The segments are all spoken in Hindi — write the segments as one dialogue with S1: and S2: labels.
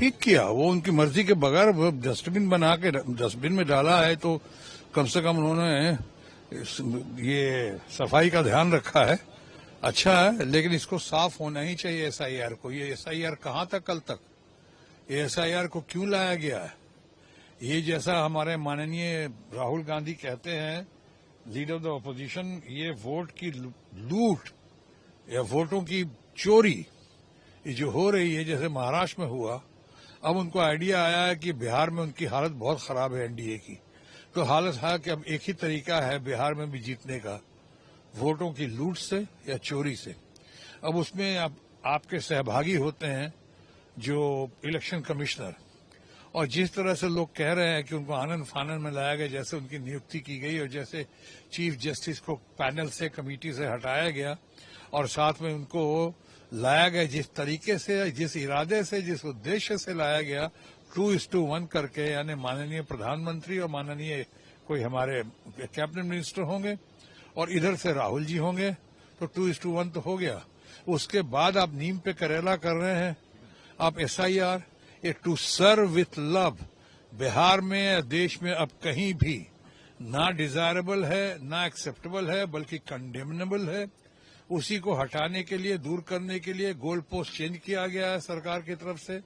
S1: ठीक किया, वो उनकी मर्जी के बगैर डस्टबिन बना के डस्टबिन में डाला है, तो कम से कम उन्होंने ये सफाई का ध्यान रखा है, अच्छा है। लेकिन इसको साफ होना ही चाहिए एसआईआर को। ये एसआईआर कहाँ तक कल तक? ये एसआईआर को क्यों लाया गया है? ये जैसा हमारे माननीय राहुल गांधी कहते हैं, लीडर ऑफ द ऑपोजिशन, ये वोट की लूट या वोटों की चोरी ये जो हो रही है, जैसे महाराष्ट्र में हुआ, अब उनको आइडिया आया है कि बिहार में उनकी हालत बहुत खराब है एनडीए की, तो हालत है कि अब एक ही तरीका है बिहार में भी जीतने का, वोटों की लूट से या चोरी से। अब उसमें आपके सहभागी होते हैं जो इलेक्शन कमिश्नर, और जिस तरह से लोग कह रहे हैं कि उनको आनंद फानन में लाया गया, जैसे उनकी नियुक्ति की गई और जैसे चीफ जस्टिस को पैनल से, कमेटी से हटाया गया और साथ में उनको लाया गया जिस तरीके से, जिस इरादे से, जिस उद्देश्य से लाया गया, 2:1 करके, यानी माननीय प्रधानमंत्री और माननीय कोई हमारे कैबिनेट मिनिस्टर होंगे और इधर से राहुल जी होंगे, तो 2:1 तो हो गया। उसके बाद आप नीम पे करेला कर रहे हैं, आप एसआईआर, ये to serve with love Bihar में या देश में अब कहीं भी ना डिजायरेबल है, ना एक्सेप्टेबल है, बल्कि कंडेमनेबल है। उसी को हटाने के लिए, दूर करने के लिए गोल पोस्ट चेंज किया गया है सरकार की तरफ से।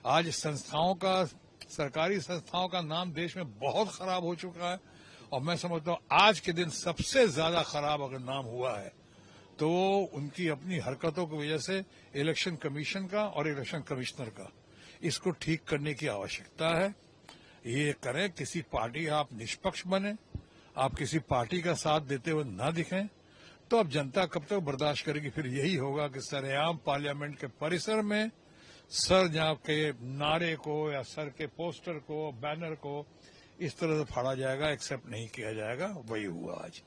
S1: आज संस्थाओं का, सरकारी संस्थाओं का नाम देश में बहुत खराब हो चुका है, और मैं समझता हूं आज के दिन सबसे ज्यादा खराब अगर नाम हुआ है तो उनकी अपनी हरकतों की वजह से इलेक्शन कमीशन का और इलेक्शन कमिश्नर का। इसको ठीक करने की आवश्यकता है। ये करें, किसी पार्टी, आप निष्पक्ष बने, आप किसी पार्टी का साथ देते हुए ना दिखें, तो अब जनता कब तक बर्दाश्त करेगी? फिर यही होगा कि सरेआम पार्लियामेंट के परिसर में सर जहां के नारे को या सर के पोस्टर को, बैनर को इस तरह से फाड़ा जाएगा, एक्सेप्ट नहीं किया जाएगा। वही हुआ आज।